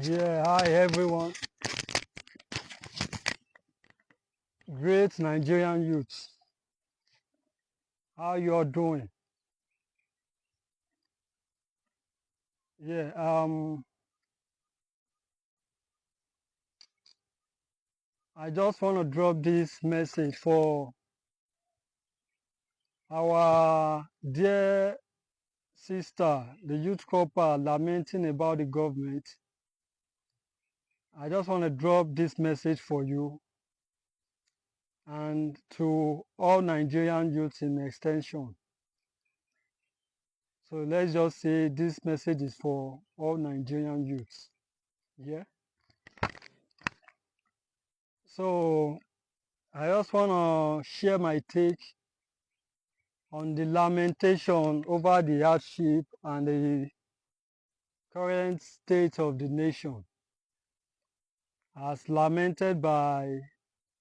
Yeah, hi everyone. Great Nigerian youth. How you all doing? Yeah, I just want to drop this message for our dear sister, the youth corper lamenting about the government. I just want to drop this message for you and to all Nigerian youths in extension. So let's just say this message is for all Nigerian youths. Yeah. So I just want to share my take on the lamentation over the hardship and the current state of the nation as lamented by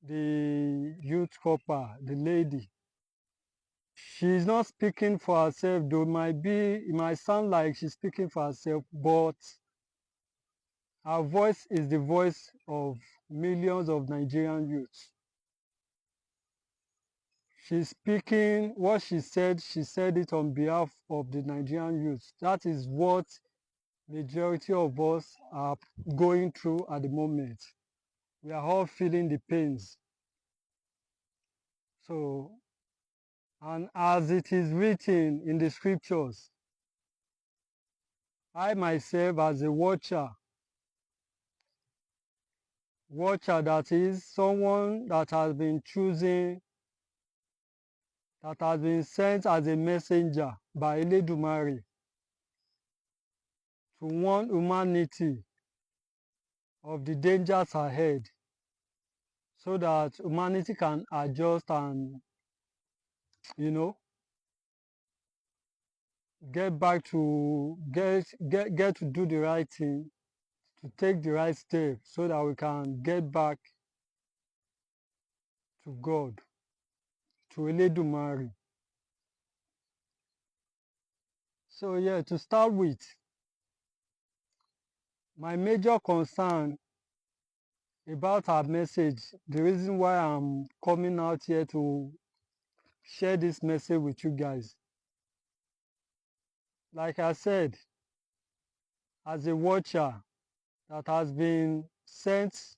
the youth corper, the lady. She's not speaking for herself, though it might sound like she's speaking for herself, but her voice is the voice of millions of Nigerian youths. She's speaking what she said it on behalf of the Nigerian youth. That is what majority of us are going through at the moment. We are all feeling the pains. So, and as it is written in the scriptures, I myself as a watcher that is someone that has been chosen, that has been sent as a messenger by Eledumare to warn humanity of the dangers ahead so that humanity can adjust and, you know, get to do the right thing, to take the right step so that we can get back to God, to Eledumare. So yeah, to start with, my major concern about our message, the reason why I'm coming out here to share this message with you guys. Like I said, as a watcher that has been sent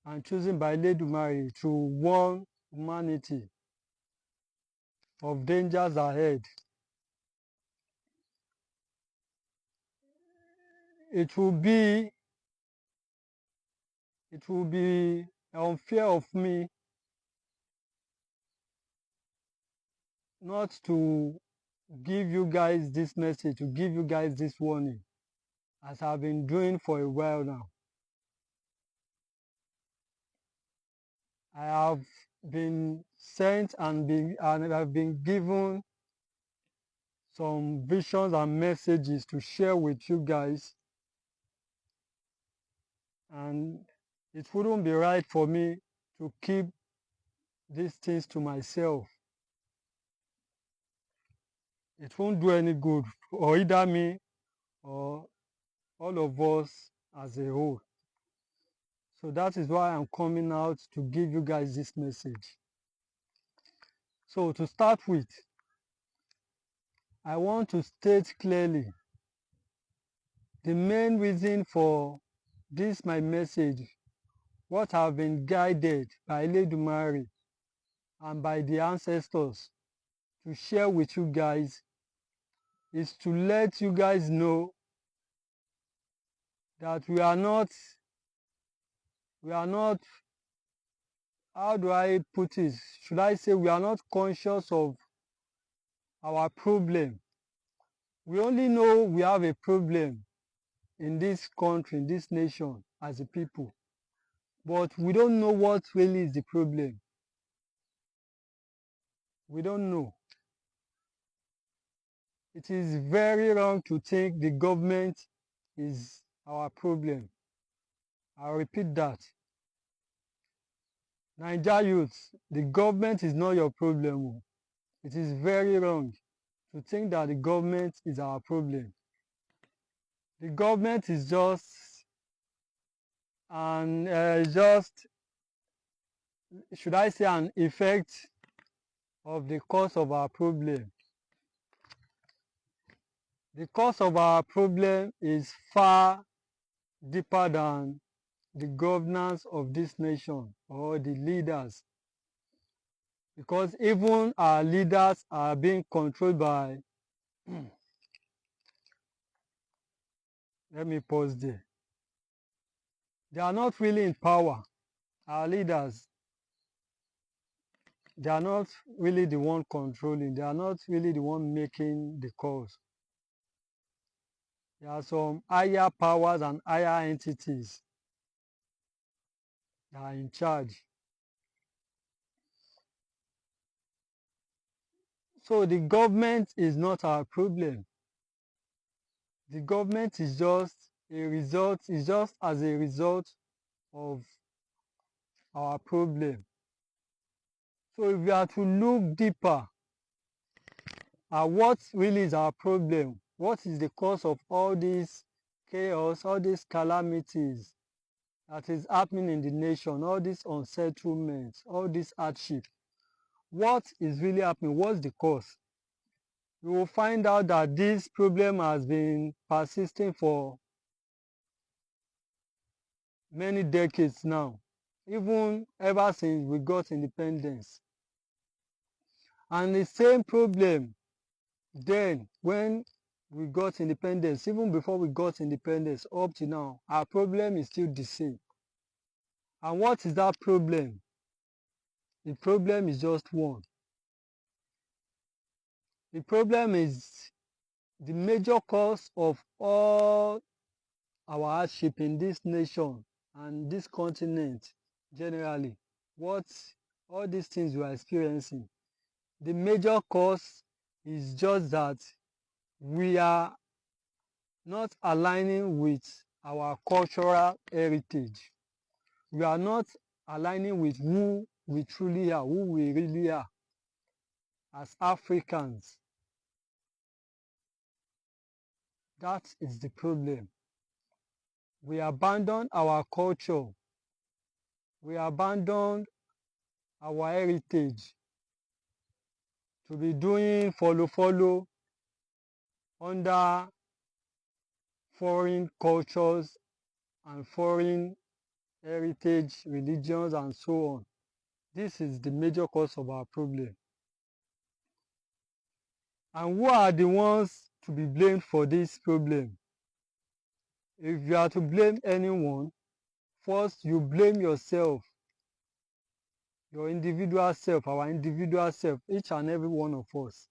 and chosen by Eledumare to warn humanity of dangers ahead, it will be unfair of me not to give you guys this message, to give you guys this warning, as I've been doing for a while now. I have been sent and I've been given some visions and messages to share with you guys, and it wouldn't be right for me to keep these things to myself. It won't do any good for either me or all of us as a whole. So that is why I'm coming out to give you guys this message. So to start with, I want to state clearly the main reason for this my message, what I've been guided by Eledumare and by the ancestors to share with you guys, is to let you guys know that we are not, how do I put it? Should I say we are not conscious of our problem? We only know we have a problem in this country, in this nation as a people, but we don't know what really is the problem. We don't know. It is very wrong to think the government is our problem. I'll repeat that. Naija youths, the government is not your problem. It is very wrong to think that the government is our problem. The government is just and just, should I say, an effect of the cause of our problem. The cause of our problem is far deeper than the governance of this nation or the leaders, because even our leaders are being controlled by let me pause there. They are not really in power. Our leaders, they are not really the one controlling. They are not really the one making the calls. There are some higher powers and higher entities that are in charge. So the government is not our problem. The government is just a result, is just as a result of our problem. So if we are to look deeper at what really is our problem, what is the cause of all this chaos, all these calamities that is happening in the nation, all these unsettlements, all this hardship, what is really happening? What's the cause? We will find out that this problem has been persisting for many decades now, even ever since we got independence. And the same problem then, when we got independence, even before we got independence, up to now, our problem is still the same. And what is that problem? The problem is just one. The problem is the major cause of all our hardship in this nation and this continent generally. What all these things we are experiencing, the major cause is just that we are not aligning with our cultural heritage. We are not aligning with who we truly are, who we really are as Africans. That is the problem. We abandon our culture. We abandon our heritage to be doing follow under foreign cultures and foreign heritage, religions, and so on. This is the major cause of our problem. And who are the ones to be blamed for this problem? If you are to blame anyone, first you blame yourself, your individual self, our individual self, each and every one of us.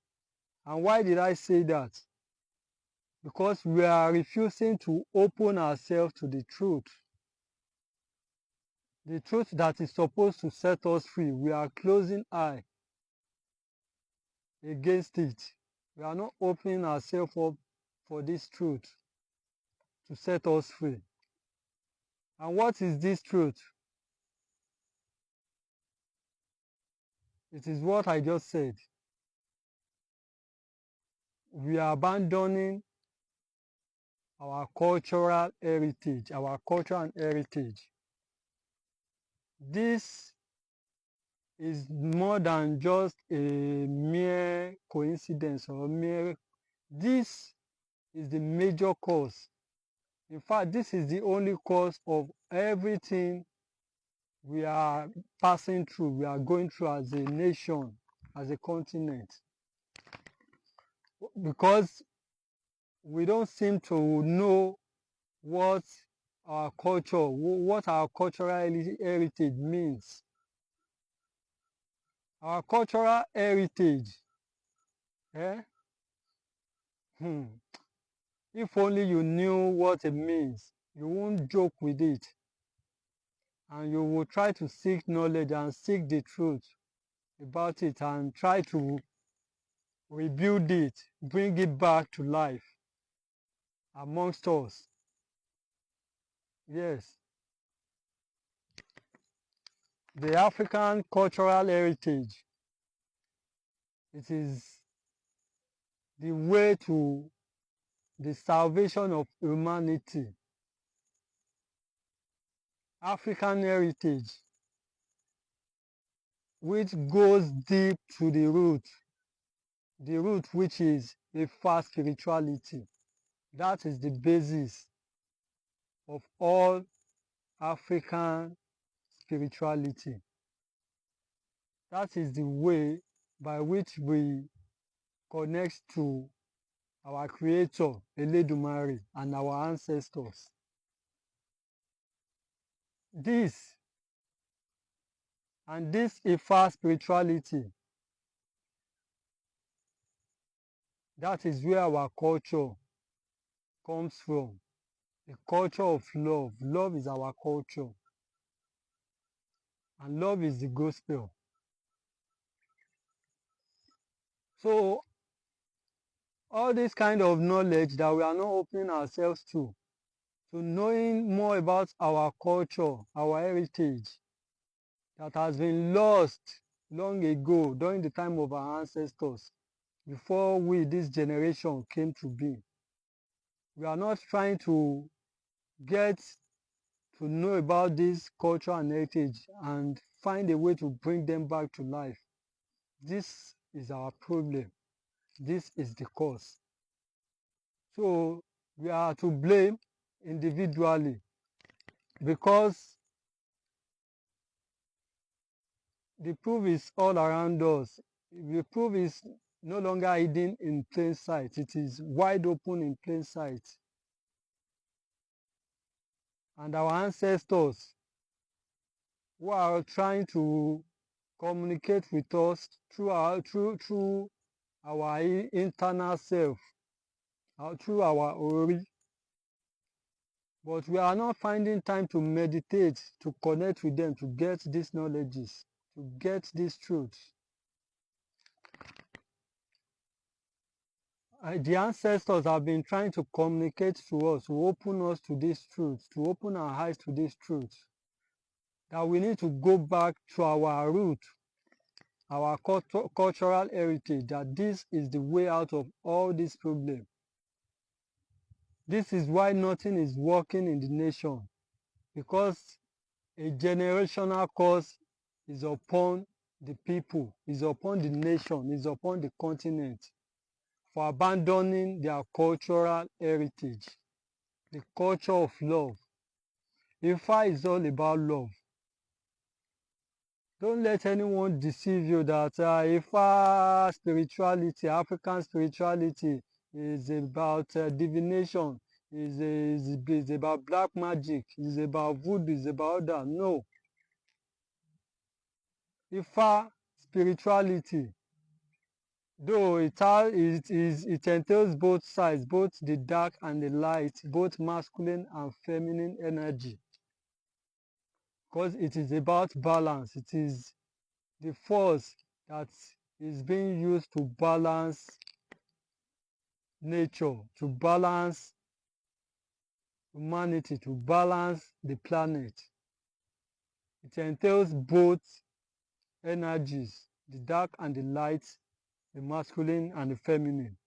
And why did I say that? Because we are refusing to open ourselves to the truth that is supposed to set us free. We are closing eye against it. We are not opening ourselves up for this truth to set us free. And what is this truth? It is what I just said. We are abandoning our cultural heritage, our culture and heritage. This is more than just a mere coincidence or mere. This is the major cause. In fact, this is the only cause of everything we are passing through, we are going through as a nation, as a continent. Because we don't seem to know what our culture, what our cultural heritage means. Our cultural heritage, eh? If only you knew what it means, you won't joke with it. And you will try to seek knowledge and seek the truth about it and try to rebuild it, bring it back to life amongst us. Yes, the African cultural heritage, it is the way to the salvation of humanity. African heritage, which goes deep to the root which is a fast spirituality. That is the basis of all African spirituality. That is the way by which we connect to our Creator, Eledumare, and our ancestors. This Ifa spirituality, that is where our culture comes from. The culture of love. Love is our culture. And love is the gospel. So all this kind of knowledge that we are not opening ourselves to knowing more about our culture, our heritage, that has been lost long ago during the time of our ancestors, before we, this generation, came to be. We are not trying to get to know about this culture and heritage and find a way to bring them back to life. This is our problem. This is the cause. So we are to blame individually, because the proof is all around us. The proof is no longer hidden in plain sight. It is wide open in plain sight. And our ancestors, who are trying to communicate with us through our internal self, through our ori, but we are not finding time to meditate, to connect with them, to get these knowledges, to get these truths. The ancestors have been trying to communicate to us, to open us to these truths, to open our eyes to these truths, that we need to go back to our root, our cultural heritage, that this is the way out of all these problems. This is why nothing is working in the nation, because a generational curse is upon the people, is upon the nation, is upon the continent, for abandoning their cultural heritage, the culture of love. Ifa is all about love. Don't let anyone deceive you that Ifa spirituality, African spirituality, is about divination, is about black magic, is about voodoo, is about that. No. Ifa spirituality, though it entails both sides, both the dark and the light, both masculine and feminine energy, because it is about balance. It is the force that is being used to balance nature, to balance humanity, to balance the planet. It entails both energies, the dark and the light, the masculine and the feminine.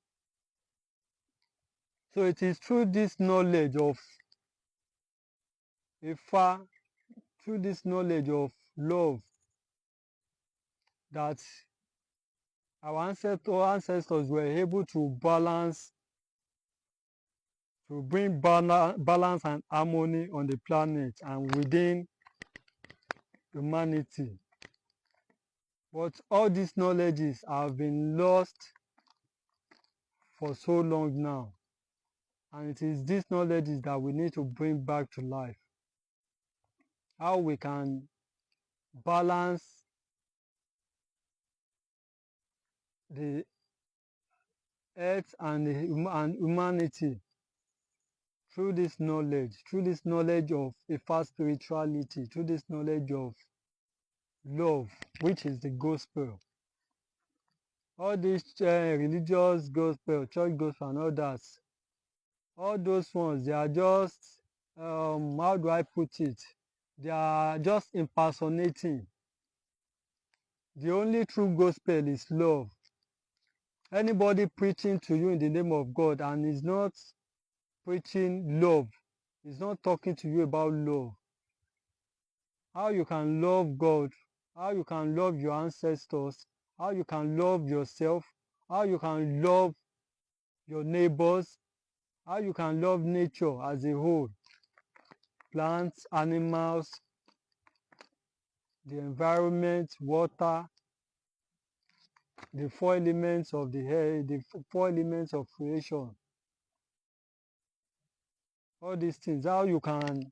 So it is through this knowledge of Ifa, through this knowledge of love, that our ancestors were able to balance, to bring balance and harmony on the planet and within humanity. But all these knowledges have been lost for so long now. And it is these knowledges that we need to bring back to life. How we can balance the earth and humanity through this knowledge of a fast spirituality, through this knowledge of love, which is the gospel. All these religious gospel, church gospel and all that, all those ones, they are just, how do I put it? They are just impersonating. The only true gospel is love. Anybody preaching to you in the name of God and is not preaching love, is not talking to you about love, how you can love God, how you can love your ancestors, how you can love yourself, how you can love your neighbors, how you can love nature as a whole, plants, animals, the environment, water, the four elements of the air, the four elements of creation. All these things, how you can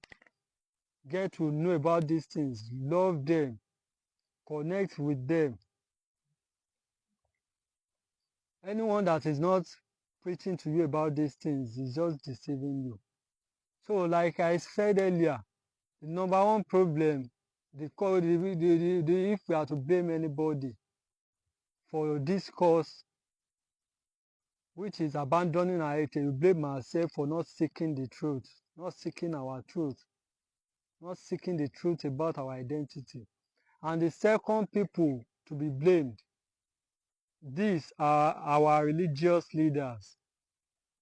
get to know about these things, love them, connect with them. Anyone that is not preaching to you about these things is just deceiving you. So like I said earlier, the number one problem, if we are to blame anybody for this cause, which is abandoning our heritage, we blame ourselves for not seeking the truth, not seeking our truth, not seeking the truth about our identity. And the second people to be blamed, these are our religious leaders,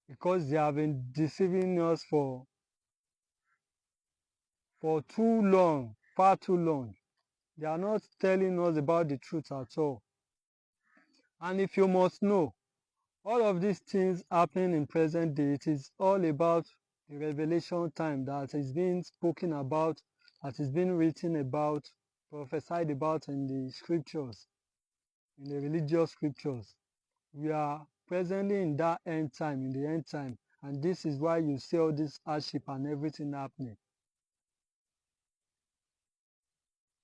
because they have been deceiving us for too long, far too long. They are not telling us about the truth at all. And if you must know, all of these things happening in present day, it is all about the revelation time that is being spoken about, that is being written about, prophesied about in the scriptures, in the religious scriptures. We are presently in that end time, in the end time, and this is why you see all this hardship and everything happening.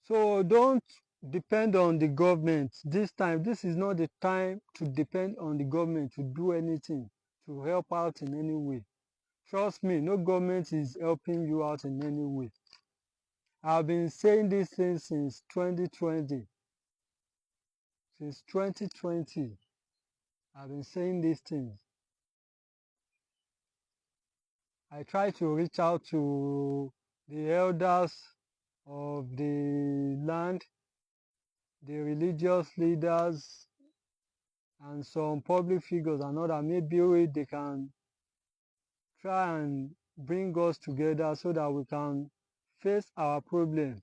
So don't depend on the government this time. This is not the time to depend on the government to do anything, to help out in any way. Trust me, no government is helping you out in any way. I've been saying these things since 2020. Since 2020, I've been saying these things. I try to reach out to the elders of the land, the religious leaders, and some public figures and all that. Maybe they can try and bring us together so that we can face our problem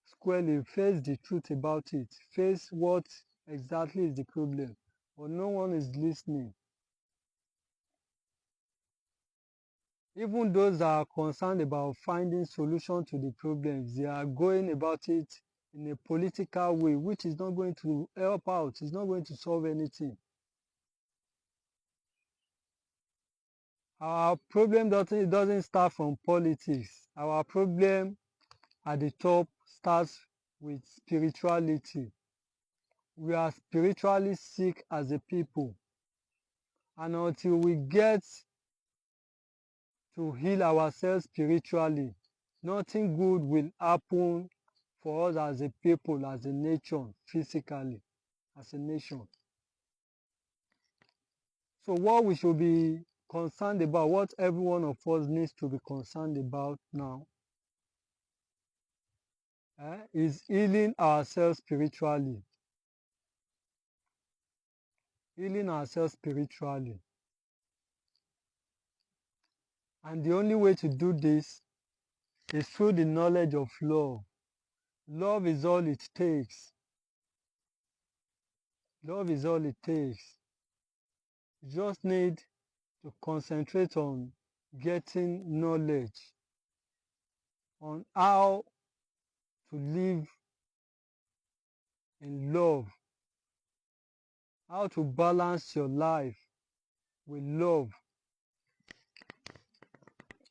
squarely, face the truth about it, face what exactly is the problem. But no one is listening. Even those that are concerned about finding solution to the problems, they are going about it in a political way, which is not going to help out, it's not going to solve anything. Our problem doesn't start from politics. Our problem at the top starts with spirituality. We are spiritually sick as a people. And until we get to heal ourselves spiritually, nothing good will happen for us as a people, as a nation, physically, as a nation. So what we should be concerned about, what every one of us needs to be concerned about now, is healing ourselves spiritually. Healing ourselves spiritually. And the only way to do this is through the knowledge of love. Love is all it takes. Love is all it takes. You just need to concentrate on getting knowledge on how to live in love, how to balance your life with love.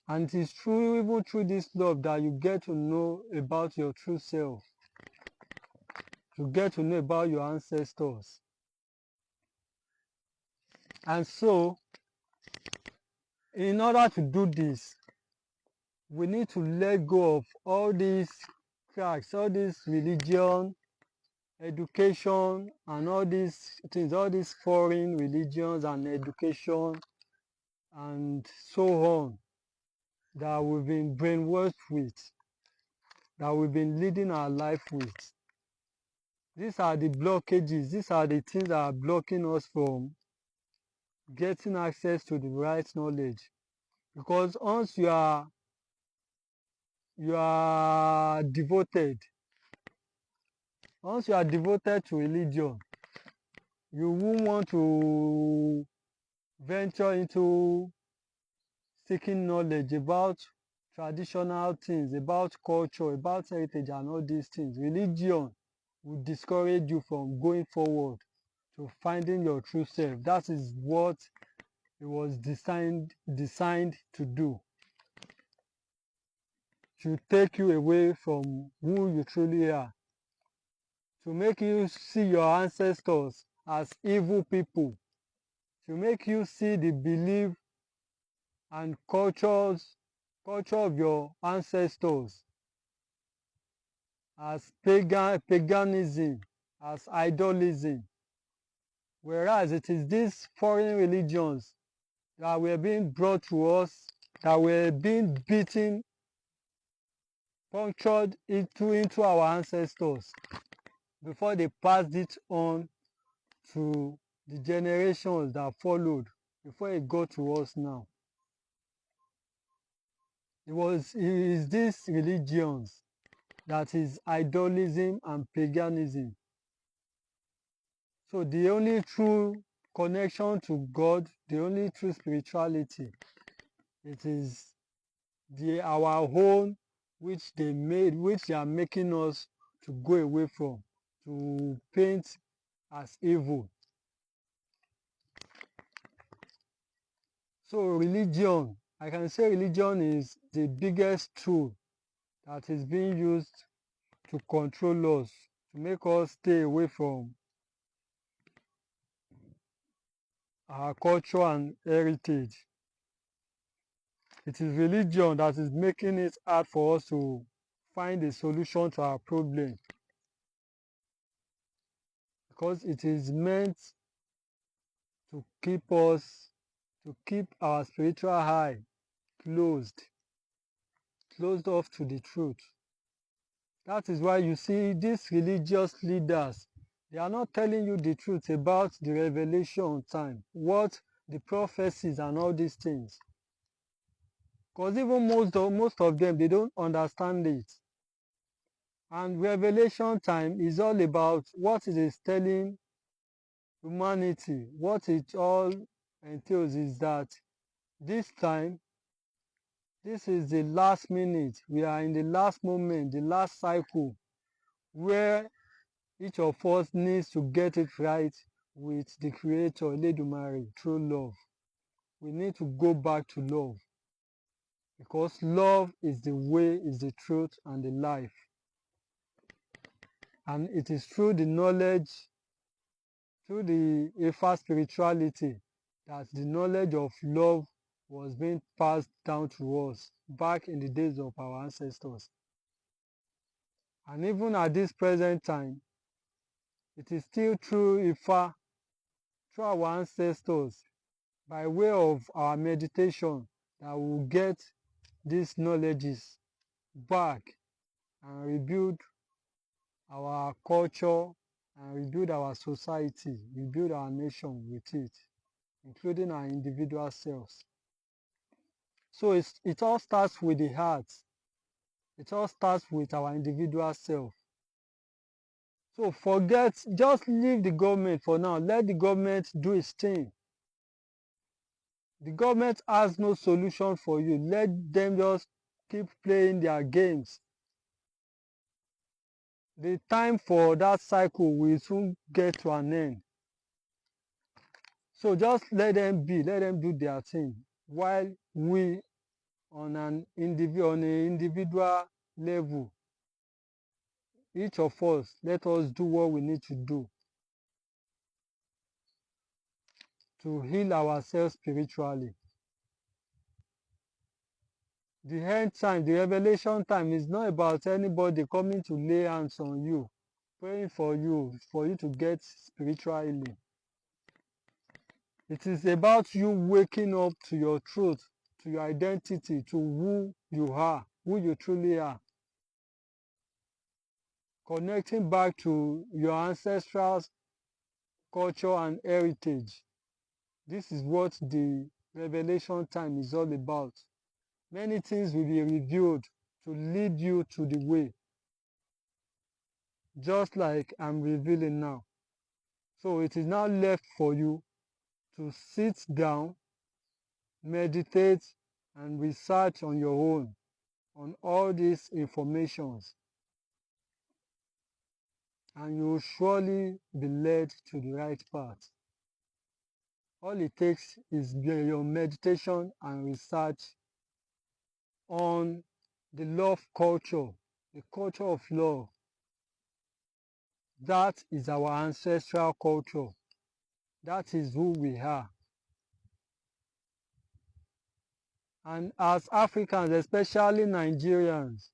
And it is even through this love that you get to know about your true self, to get to know about your ancestors. And so, in order to do this, we need to let go of all these cracks, all this religion, education, and all these things, all these foreign religions and education and so on that we've been brainwashed with, that we've been leading our life with. These are the blockages, these are the things that are blocking us from getting access to the right knowledge. Because once you are you are devoted. Once you are devoted to religion, you won't want to venture into seeking knowledge about traditional things, about culture, about heritage and all these things. Religion will discourage you from going forward to finding your true self. That is what it was designed to do, to take you away from who you truly are, to make you see your ancestors as evil people, to make you see the belief and culture of your ancestors as paganism, as idolism, whereas it is these foreign religions that were being brought to us, that were being beaten, punctured into our ancestors before they passed it on to the generations that followed before it got to us now. It is these religions, that is idolism and paganism. So the only true connection to God, the only true spirituality, it is our own, which they made, which they are making us to go away from, to paint as evil. So religion, I can say religion is the biggest tool that is being used to control us, to make us stay away from our culture and heritage. It is religion that is making it hard for us to find a solution to our problem, because it is meant to keep us, to keep our spiritual eye closed off to the truth. That is why you see these religious leaders, they are not telling you the truth about the revelation time, what the prophecies and all these things. Because even most of them, they don't understand it. And revelation time is all about what it is telling humanity. What it all entails is that this time, this is the last minute. We are in the last moment, the last cycle, where each of us needs to get it right with the Creator, Eledumare, through love. We need to go back to love, because love is the way, is the truth, and the life. And it is through the knowledge, through the Ifa spirituality, that the knowledge of love was being passed down to us back in the days of our ancestors. And even at this present time, it is still through Ifa, through our ancestors, by way of our meditation, that we will get these knowledges back and rebuild our culture and rebuild our society, rebuild our nation with it, including our individual selves. So it all starts with the heart. It all starts with our individual self. So forget, just leave the government for now. Let the government do its thing. The government has no solution for you. Let them just keep playing their games. The time for that cycle will soon get to an end. So just let them be, let them do their thing, while we on an individual level, each of us, let us do what we need to do to heal ourselves spiritually. The end time, the revelation time, is not about anybody coming to lay hands on you, praying for you to get spiritual healing. It is about you waking up to your truth, to your identity, to who you are, who you truly are. Connecting back to your ancestral culture and heritage. This is what the revelation time is all about. Many things will be revealed to lead you to the way, just like I'm revealing now. So it is now left for you to sit down, meditate, and research on your own on all these informations, and you will surely be led to the right path. All it takes is your meditation and research on the love culture, the culture of love. That is our ancestral culture. That is who we are. And as Africans, especially Nigerians,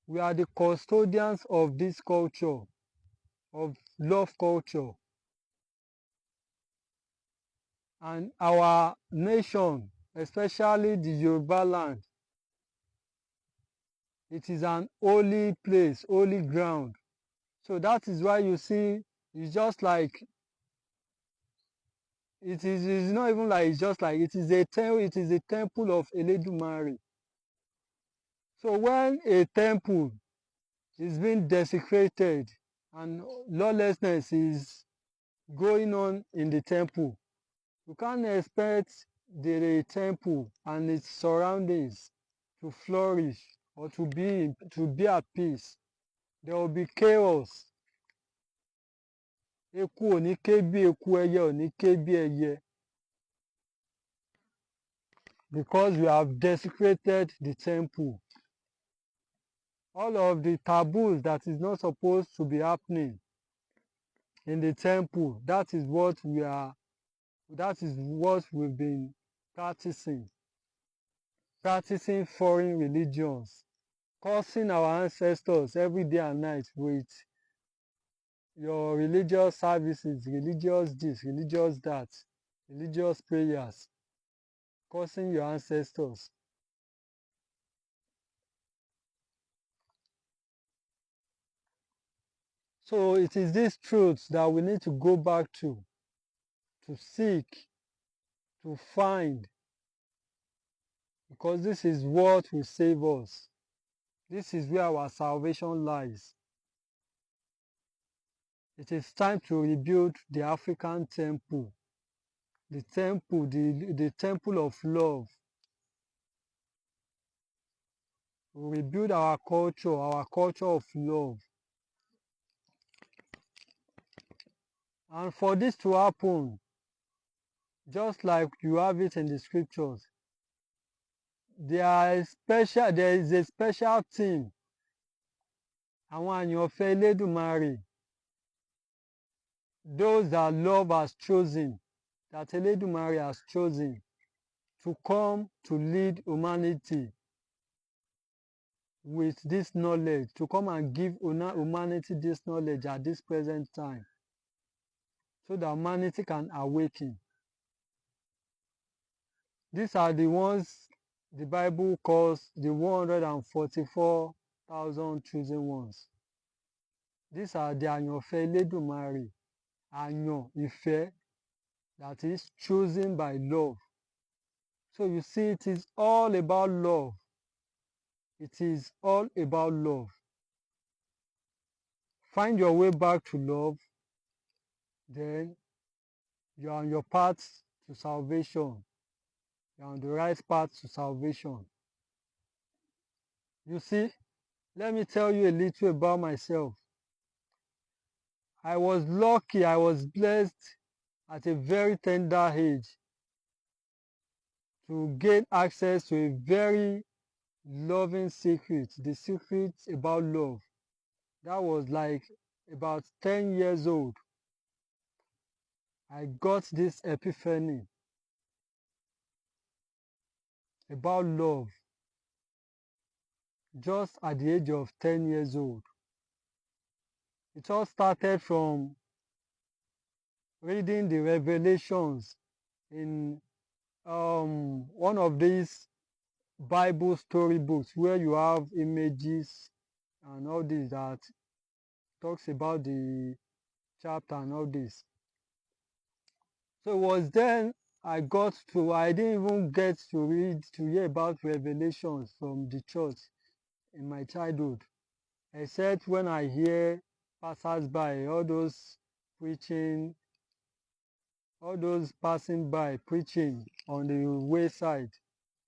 we are the custodians of this culture, of love culture. And our nation, especially the Yoruba land, it is an holy place, holy ground. So that is why you see, it's just like, it's not even like, it's just like, it is a temple of Eledumare. So when a temple is being desecrated and lawlessness is going on in the temple, you can't expect the temple and its surroundings to flourish or to be at peace. There will be chaos. Eku ò ní ké bí eku, ẹyẹ ò ní ké bí ẹyẹ, because we have desecrated the temple. All of the taboos that is not supposed to be happening in the temple, that is what we've been practicing. Practicing foreign religions, cursing our ancestors every day and night with your religious services, religious this, religious that, religious prayers, cursing your ancestors. So it is these truths that we need to go back to seek, to find, because this is what will save us. This is where our salvation lies. It is time to rebuild the African temple, the temple of love. We rebuild our culture of love. And for this to happen, just like you have it in the scriptures, there is a special team. Àwọn àyànfẹ́ Elédùmarè, those that love has chosen, that Elédùmarè has chosen to come to lead humanity with this knowledge, to come and give humanity this knowledge at this present time, so that humanity can awaken. These are the ones the Bible calls the 144,000 chosen ones. These are the àyànfẹ́ Elédùmarè, àyàn ìfẹ́, that is chosen by love. So you see, it is all about love. It is all about love. Find your way back to love, then you are on your path to salvation. You are on the right path to salvation. You see, let me tell you a little about myself. I was lucky, I was blessed at a very tender age to gain access to a very loving secret, the secret about love. That was like about 10 years old. I got this epiphany about love just at the age of 10 years old. It all started from reading the Revelations in one of these Bible storybooks where you have images and all this that talks about the chapter and all this. So it was then I didn't even get to hear about Revelations from the church. in my childhood, except when I hear passers-by, preaching, all those passing by preaching on the wayside,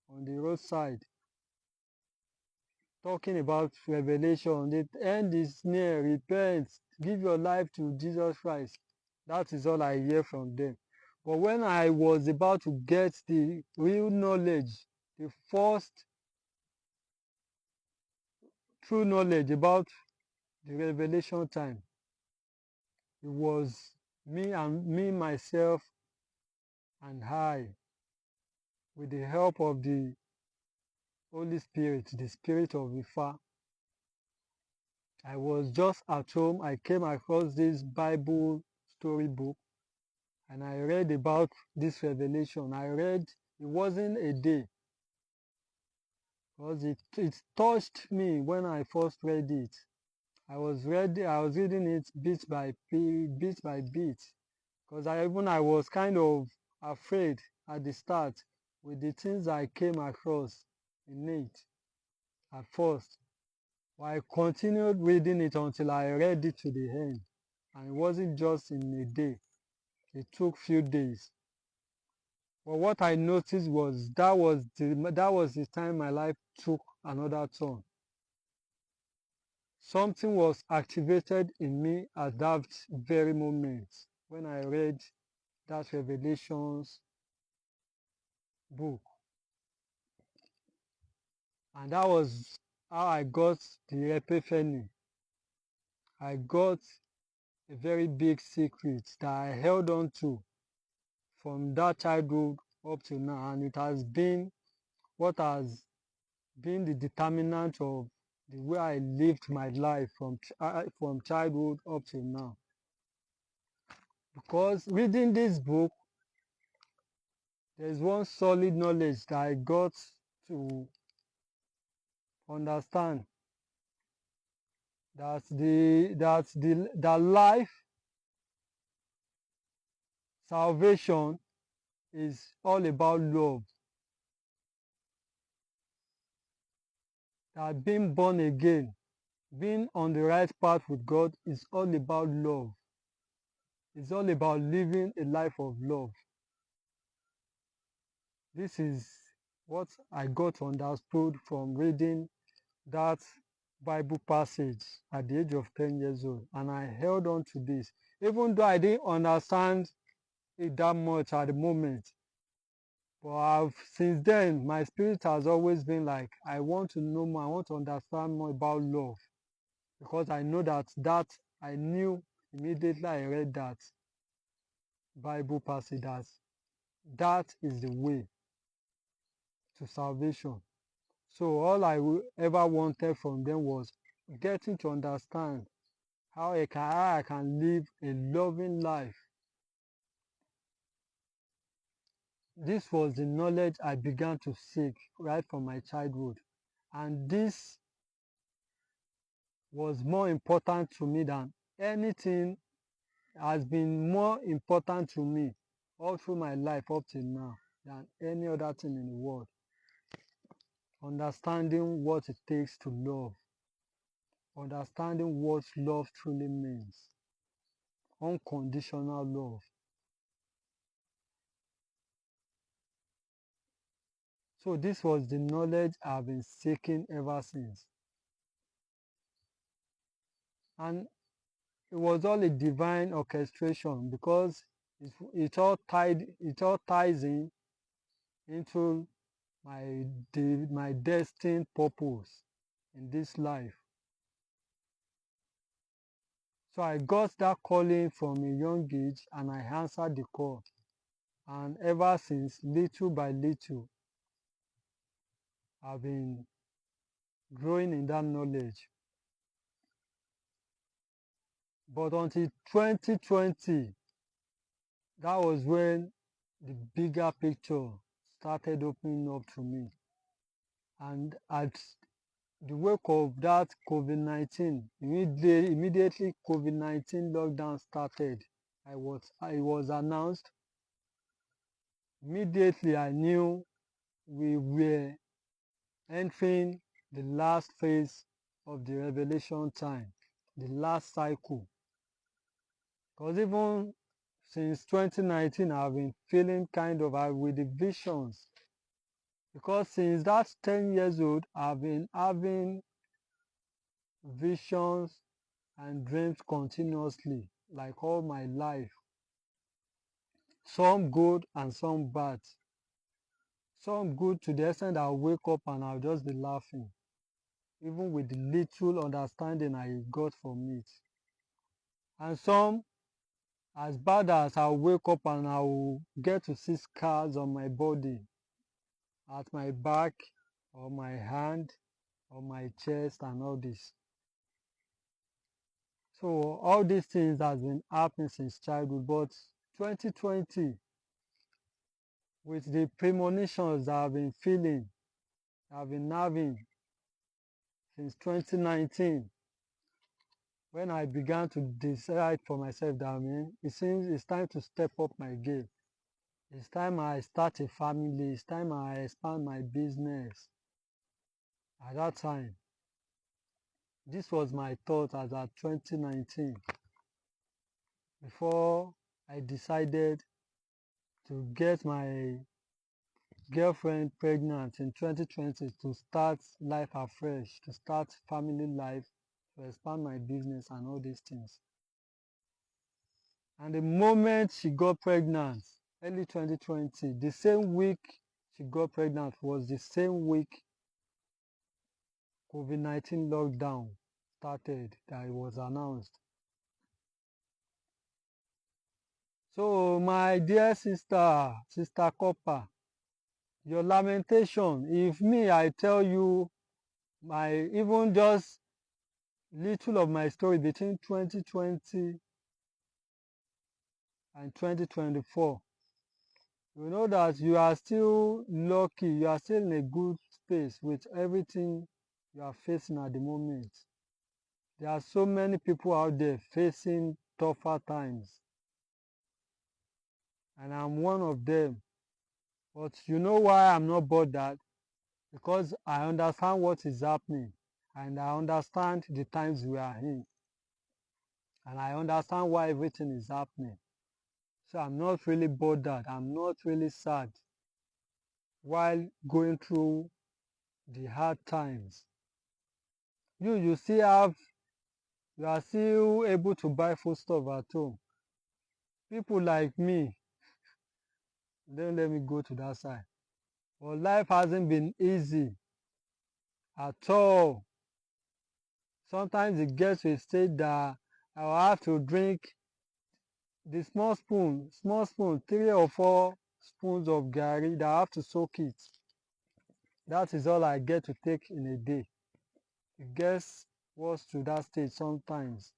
on the roadside, talking about revelation. The end is near, repent, give your life to Jesus Christ. That is all I hear from them. But when I was about to get the real knowledge, the first true knowledge about the revelation time, it was me, myself, and I, with the help of the Holy Spirit, the Spirit of Ifa. I was just at home. I came across this Bible storybook and I read about this revelation. I read, it wasn't a day, because it touched me when I first read it. I was reading it bit by bit, because I was kind of afraid at the start with the things I came across in it at first. But I continued reading it until I read it to the end. And it wasn't just in a day. It took few days. But what I noticed was that was the time my life took another turn. Something was activated in me at that very moment when I read that Revelations book. And that was how I got the epiphany. I got a very big secret that I held on to from that childhood up to now, and it has been what has been the determinant of the way I lived my life from childhood up to now. Because reading this book, there's one solid knowledge that I got to understand, that life, salvation is all about love. That being born again, being on the right path with God is all about love. It's all about living a life of love. This is what I got understood from reading that Bible passage at the age of 10 years old. And I held on to this. Even though I didn't understand it that much at the moment. But since then, my spirit has always been like, I want to know more, I want to understand more about love. Because I know that I knew immediately I read that Bible passage that is the way to salvation. So all I ever wanted from them was getting to understand how I can live a loving life. This was the knowledge I began to seek right from my childhood. And this was more important to me than anything, has been more important to me all through my life up till now than any other thing in the world. Understanding what it takes to love. Understanding what love truly means. Unconditional love. So this was the knowledge I've been seeking ever since. And it was all a divine orchestration, because it all ties in into my destined purpose in this life. So I got that calling from a young age and I answered the call. And ever since, little by little, I've been growing in that knowledge. But until 2020, that was when the bigger picture started opening up to me. And at the wake of that COVID-19, immediately COVID-19 lockdown started. It was announced. Immediately I knew we were entering the last phase of the revelation time, the last cycle. Because even since 2019, I've been feeling kind of with the visions. Because since that 10 years old, I've been having visions and dreams continuously, like all my life. Some good and some bad. Some good to the extent I'll wake up and I'll just be laughing, even with the little understanding I got from it. And some as bad as I'll wake up and I'll get to see scars on my body, at my back, or my hand, or my chest, and all this. So all these things has been happening since childhood, but 2020, with the premonitions that I've been feeling, I've been having since 2019, when I began to decide for myself that it seems it's time to step up my game. It's time I start a family. It's time I expand my business. At that time, this was my thought as at 2019, before I decided to get my girlfriend pregnant in 2020 to start life afresh, to start family life, to expand my business and all these things. And the moment she got pregnant, early 2020, the same week she got pregnant was the same week COVID-19 lockdown started, that it was announced. So my dear Sister Corper, your lamentation, if me I tell you my even just little of my story between 2020 and 2024, you know that you are still lucky, you are still in a good space with everything you are facing at the moment. There are so many people out there facing tougher times, and I'm one of them. But you know why I'm not bothered? Because I understand what is happening, and I understand the times we are in, and I understand why everything is happening. So I'm not really bothered. I'm not really sad while going through the hard times. You still have, you are still able to buy food stuff at home. People like me, don't let me go to that side. But life hasn't been easy at all. Sometimes it gets to a stage that I will have to drink the small spoon, 3 or 4 spoons of gari that I have to soak it. That is all I get to take in a day. It gets worse to that stage sometimes.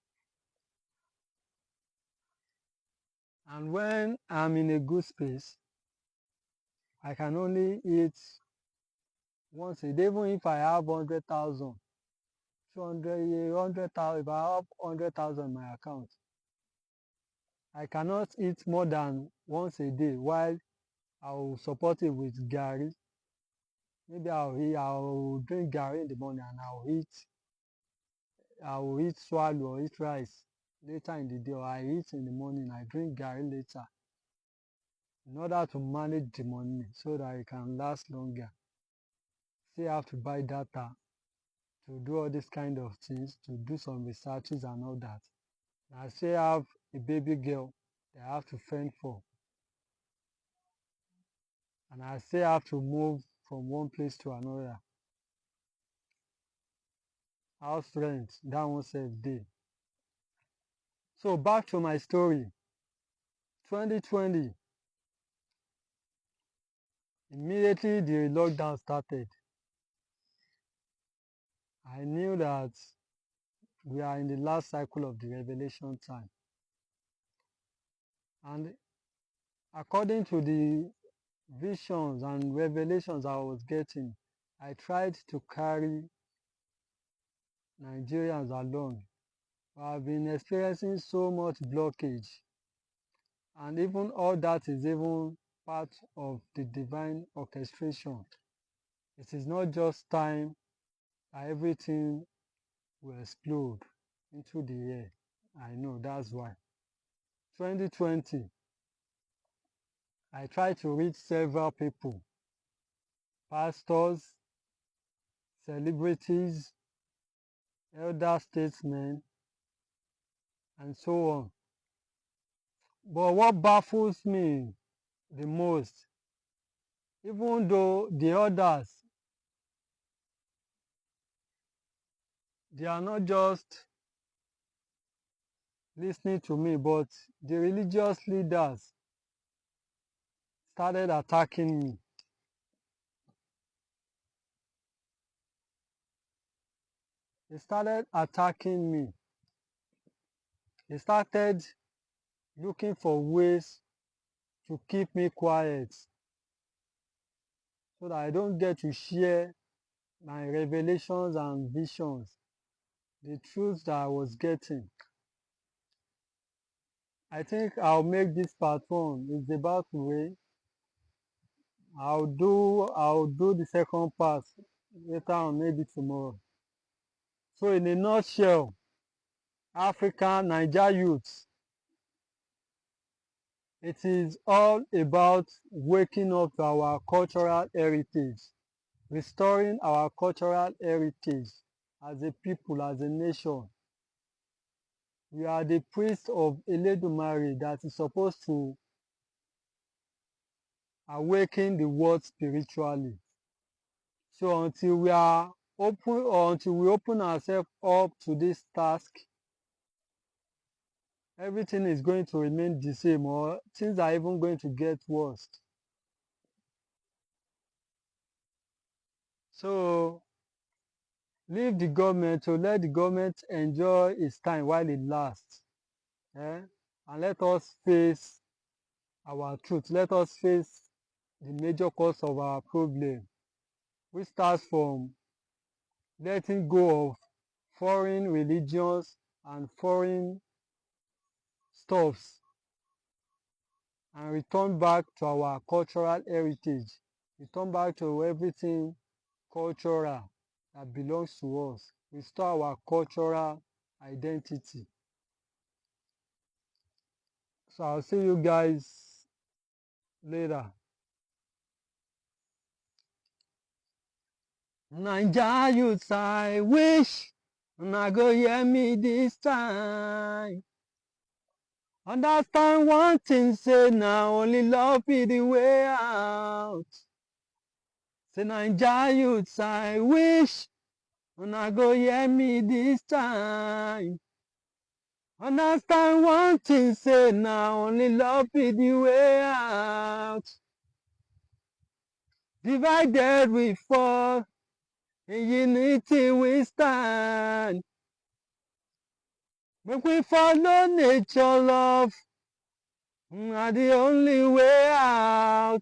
And when I'm in a good space, I can only eat once a day, even if I have 100,000, 200, 100,000, if I have 100,000 in my account. I cannot eat more than once a day while I will support it with gari. Maybe I'll drink gari in the morning and I will eat swallow or eat rice later in the day, or I eat in the morning, I drink gari later, in order to manage the money so that it can last longer. Still have to buy data to do all these kind of things, to do some researches and all that. And I still have a baby girl that I have to fend for. And I still have to move from one place to another. House rent, that one save day. So back to my story. 2020, immediately the lockdown started. I knew that we are in the last cycle of the revelation time. And according to the visions and revelations I was getting, I tried to carry Nigerians along. I've been experiencing so much blockage, and even all that is even part of the divine orchestration. It is not just time everything will explode into the air. I know that's why. 2020, I tried to reach several people, pastors, celebrities, elder statesmen, and so on. But what baffles me the most, even though the others, they are not just listening to me, but the religious leaders started attacking me. They started attacking me. They started looking for ways to keep me quiet so that I don't get to share my revelations and visions, the truths that I was getting. I think I'll make this part one. It's about to rain. I'll do the second part later on, maybe tomorrow. So in a nutshell, African Naija youths, it is all about waking up to our cultural heritage, restoring our cultural heritage as a people, as a nation. We are the priests of Eledumare that is supposed to awaken the world spiritually. So until we are open, or until we open ourselves up to this task, everything is going to remain the same, or things are even going to get worse. So leave the government to let the government enjoy its time while it lasts. And let us face our truth. Let us face the major cause of our problem, which starts from letting go of foreign religions and foreign stuffs and return back to our cultural heritage. Return back to everything cultural that belongs to us. Restore our cultural identity. So I'll see you guys later. Naija youths, I wish una go hear me this time. Understand one thing, say na only love be the way out. Say Naija youths, I wish una go hear me this time. Understand one thing, say na only love be the way out. Divided we fall, in unity we stand. Make we follow nature love, na the only way out.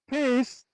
Peace.